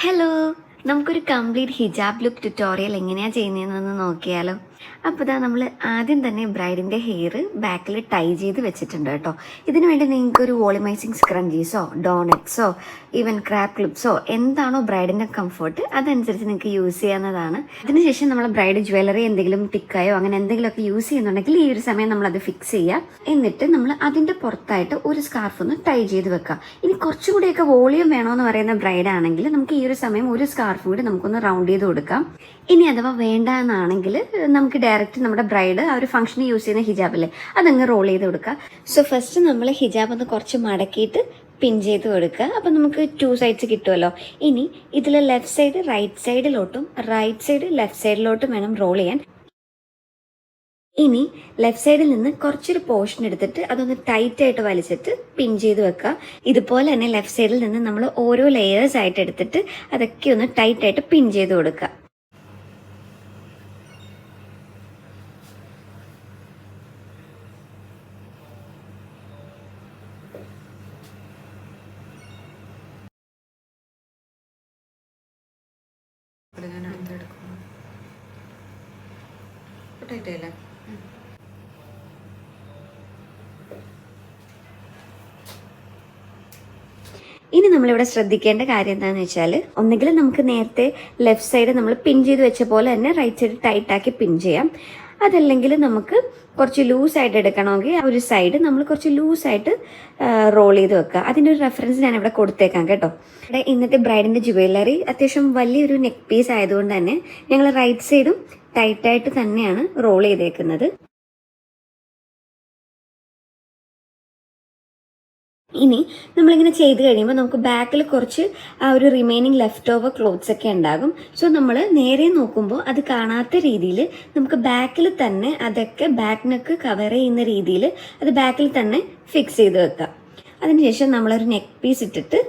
Hello, നമുക്കൊരു complete ഹിജാബ് look tutorial എങ്ങനെയാണ് ചെയ്യുന്നതെന്നൊന്ന് നോക്കിയാലോ. അപ്പോൾ ഇതാ നമ്മൾ ആദ്യം തന്നെ ബ്രൈഡിൻ്റെ ഹെയർ ബാക്കിൽ ടൈ ചെയ്ത് വെച്ചിട്ടുണ്ട് കേട്ടോ. ഇതിനു വേണ്ടി നിങ്ങൾക്ക് ഒരു വോളിമൈസിങ് സ്ക്രഞ്ചീസോ ഡോണറ്റ്സോ ഈവൻ ക്രാപ്പ് ക്ലിപ്സോ എന്താണോ ബ്രൈഡിൻ്റെ കംഫർട്ട് അതനുസരിച്ച് നിങ്ങൾക്ക് യൂസ് ചെയ്യാവുന്നതാണ്. അതിനുശേഷം നമ്മൾ ബ്രൈഡ് ജ്വല്ലറി എന്തെങ്കിലും ടിക്കായോ അങ്ങനെ എന്തെങ്കിലുമൊക്കെ യൂസ് ചെയ്യുന്നുണ്ടെങ്കിൽ ഈ ഒരു സമയം നമ്മളത് ഫിക്സ് ചെയ്യുക. എന്നിട്ട് നമ്മൾ അതിൻ്റെ പുറത്തായിട്ട് ഒരു സ്കാർഫ് ഒന്ന് ടൈ ചെയ്ത് വെക്കുക. ഇനി കുറച്ചുകൂടിയൊക്കെ വോളിയം വേണമെന്ന് പറയുന്ന ബ്രൈഡ് ആണെങ്കിൽ നമുക്ക് ഈ ഒരു സമയം ഒരു സ്കാർഫ് കൂടി നമുക്കൊന്ന് റൗണ്ട് ചെയ്ത് കൊടുക്കാം. ഇനി അഥവാ വേണ്ട എന്നാണെങ്കിൽ നമുക്ക് ഡയറക്റ്റ് നമ്മുടെ ബ്രൈഡ് ആ ഒരു ഫംഗ്ഷന് യൂസ് ചെയ്യുന്ന ഹിജാബില്ലേ അതങ്ങ് റോൾ ചെയ്ത് കൊടുക്കുക. സോ ഫസ്റ്റ് നമ്മൾ ഹിജാബ് ഒന്ന് കുറച്ച് മടക്കിയിട്ട് പിൻ ചെയ്ത് കൊടുക്കുക. അപ്പം നമുക്ക് 2 സൈഡ്സ് കിട്ടുമല്ലോ. ഇനി ഇതിൽ ലെഫ്റ്റ് സൈഡ് റൈറ്റ് സൈഡിലോട്ടും റൈറ്റ് സൈഡ് ലെഫ്റ്റ് സൈഡിലോട്ടും വേണം റോൾ ചെയ്യാൻ. ഇനി ലെഫ്റ്റ് സൈഡിൽ നിന്ന് കുറച്ചൊരു പോർഷൻ എടുത്തിട്ട് അതൊന്ന് ടൈറ്റ് ആയിട്ട് വലിച്ചിട്ട് പിൻ ചെയ്ത് വെക്കുക. ഇതുപോലെ തന്നെ ലെഫ്റ്റ് സൈഡിൽ നിന്ന് നമ്മൾ ഓരോ ലെയേഴ്സ് ആയിട്ട് എടുത്തിട്ട് അതൊക്കെ ഒന്ന് ടൈറ്റ് ആയിട്ട് പിൻ ചെയ്ത് കൊടുക്കുക. ഞാൻ അടുത്തെടുക്കുന്നു ടൈറ്റല്ലേ. ഇനി നമ്മളിവിടെ ശ്രദ്ധിക്കേണ്ട കാര്യം എന്താണെന്ന് വെച്ചാൽ ഒന്നുകിൽ നമുക്ക് നേരത്തെ ലെഫ്റ്റ് സൈഡ് നമ്മൾ പിൻ ചെയ്ത് വെച്ച പോലെ തന്നെ റൈറ്റ് സൈഡ് ടൈറ്റാക്കി പിൻ ചെയ്യാം. അതല്ലെങ്കിൽ നമുക്ക് കുറച്ച് ലൂസായിട്ട് എടുക്കണമെങ്കിൽ ആ ഒരു സൈഡ് നമ്മൾ കുറച്ച് ലൂസായിട്ട് റോൾ ചെയ്ത് വെക്കുക. അതിൻ്റെ ഒരു റെഫറൻസ് ഞാൻ ഇവിടെ കൊടുത്തേക്കാം കേട്ടോ. ഇവിടെ ഇന്നത്തെ ബ്രൈഡിൻ്റെ ജ്വല്ലറി അത്യാവശ്യം വലിയൊരു നെക്ക് പീസ് ആയതുകൊണ്ട് തന്നെ ഞങ്ങൾ റൈറ്റ് സൈഡും ടൈറ്റായിട്ട് തന്നെയാണ് റോൾ ചെയ്തേക്കുന്നത്. ഇനി നമ്മളിങ്ങനെ ചെയ്ത് കഴിയുമ്പോൾ നമുക്ക് ബാക്കിൽ കുറച്ച് ആ ഒരു റിമൈനിങ് ലെഫ്റ്റ് ഓവർ ക്ലോത്ത്സ് ഒക്കെ ഉണ്ടാകും. സോ നമ്മൾ നേരെ നോക്കുമ്പോൾ അത് കാണാത്ത രീതിയിൽ നമുക്ക് ബാക്കിൽ തന്നെ അതൊക്കെ ബാക്ക് നെക്ക് കവർ ചെയ്യുന്ന രീതിയിൽ അത് ബാക്കിൽ തന്നെ ഫിക്സ് ചെയ്ത് വെക്കാം. അതിനുശേഷം നമ്മളൊരു നെക്ക് പീസ് ഇട്ടിട്ട്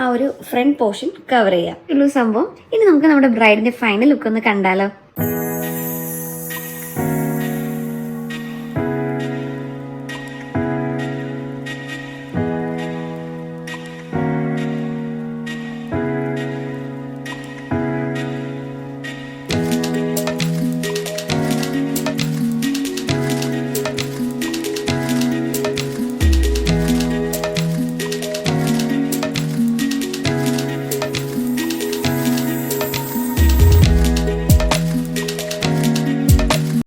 ആ ഒരു ഫ്രണ്ട് പോർഷൻ കവർ ചെയ്യാം. ഉള്ളൂ സംഭവം. ഇനി നമുക്ക് നമ്മുടെ ബ്രൈഡിൻ്റെ ഫൈനൽ ലുക്ക് ഒന്ന് കണ്ടാലോ.